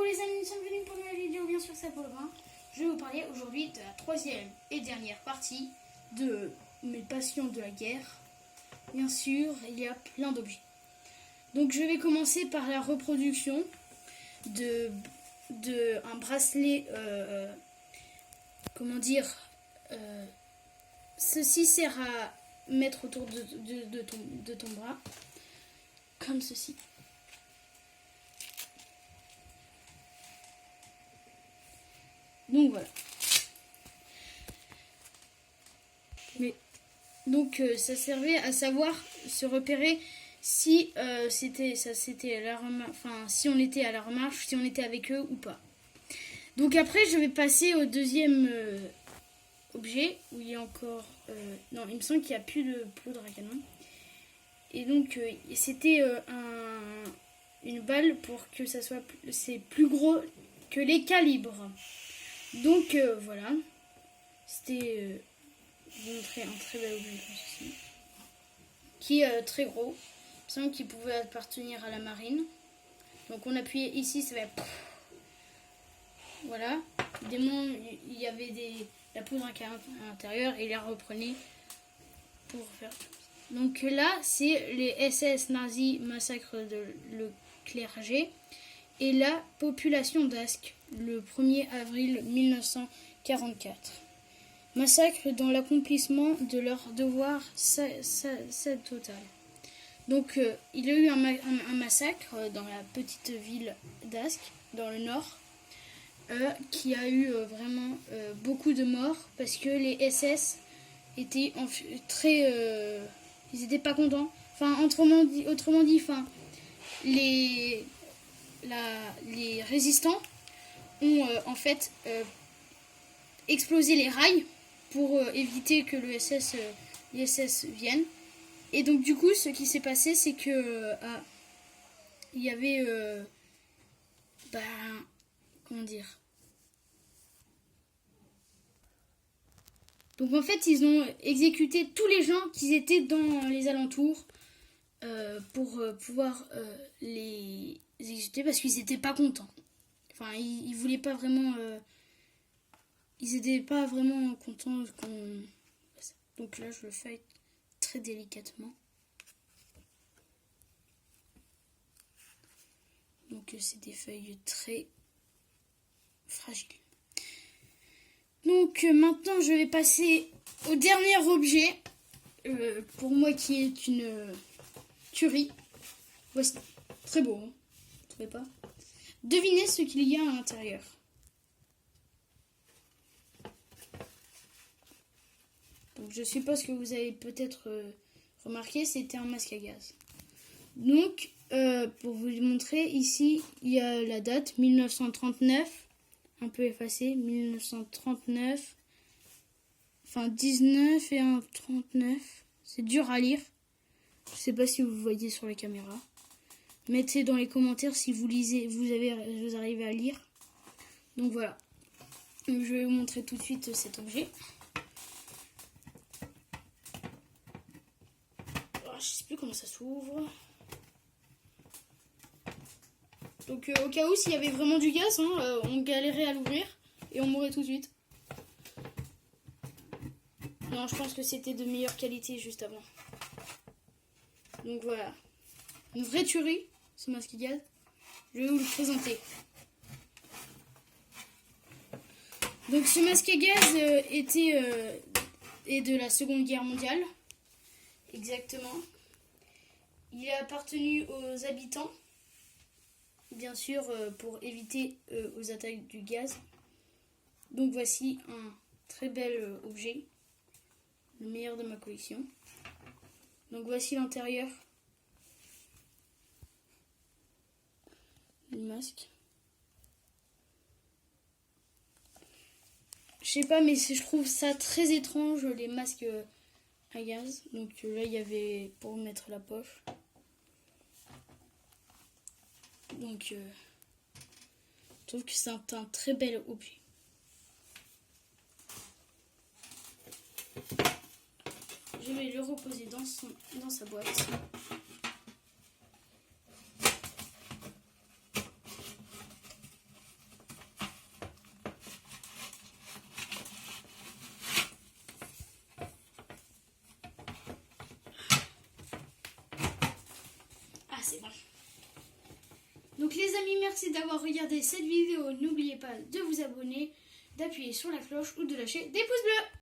Coucou les amis, nous sommes venus pour une nouvelle vidéo, bien sûr c'est pour le vin. Je vais vous parler aujourd'hui de la troisième et dernière partie de mes passions de la guerre. Bien sûr, il y a plein d'objets. Donc je vais commencer par la reproduction de un bracelet, comment dire, ceci sert à mettre autour de ton bras, comme ceci. Donc voilà. Mais donc ça servait à savoir se repérer si si on était à la remarche, si on était avec eux ou pas. Donc après je vais passer au deuxième objet où il y a encore non, il me semble qu'il n'y a plus de poudre à canon. Et donc c'était une balle pour que ça soit c'est plus gros que les calibres. Donc voilà, c'était vous montrer un très bel objet comme ceci, qui est très gros, il me semble qu'il pouvait appartenir à la marine. Donc on appuyait ici, ça va voilà, il y avait la poudre à l'intérieur et il la reprenait pour faire. Donc là c'est les SS nazis, massacre de le clergé et la population d'Ascq, le 1er avril 1944. Massacre dans l'accomplissement de leur devoir total. Donc il y a eu un massacre dans la petite ville d'Ascq, dans le nord, qui a eu vraiment beaucoup de morts parce que les SS étaient ils n'étaient pas contents. Enfin, autrement dit, enfin, les résistants ont en fait explosé les rails pour éviter que les SS viennent. Et donc du coup ce qui s'est passé c'est que il y avait comment dire, donc en fait ils ont exécuté tous les gens qui étaient dans les alentours pour pouvoir les exécuter parce qu'ils n'étaient pas contents. Enfin ils voulaient pas vraiment ils n'étaient pas vraiment contents qu'on... Donc là je le fais très délicatement. Donc c'est des feuilles très fragiles. Donc maintenant je vais passer au dernier objet, pour moi qui est une tuerie. Voici, très beau, hein, vous trouvez pas? Devinez ce qu'il y a à l'intérieur. Donc je suppose que vous avez peut-être remarqué, c'était un masque à gaz. Donc pour vous montrer, ici il y a la date 1939, un peu effacée, 1939, enfin 19 et un 39, c'est dur à lire. Je sais pas si vous voyez sur la caméra. Mettez dans les commentaires si vous lisez, vous arrivez à lire. Donc voilà, je vais vous montrer tout de suite cet objet. Je sais plus comment ça s'ouvre. Donc au cas où s'il y avait vraiment du gaz, on galérait à l'ouvrir et on mourrait tout de suite. Non, je pense que c'était de meilleure qualité juste avant. Donc voilà, une vraie tuerie, ce masque à gaz. Je vais vous le présenter. Donc ce masque à gaz est de la Seconde Guerre mondiale. Exactement. Il a appartenu aux habitants, bien sûr, pour éviter aux attaques du gaz. Donc voici un très bel objet, le meilleur de ma collection. Donc voici l'intérieur du masque. Je sais pas, mais je trouve ça très étrange, les masques à gaz. Donc là il y avait pour mettre la poche. Donc je trouve que c'est un très bel objet. Je vais le reposer dans sa boîte. c'est bon. Donc les amis, merci d'avoir regardé cette vidéo. N'oubliez pas de vous abonner, d'appuyer sur la cloche ou de lâcher des pouces bleus.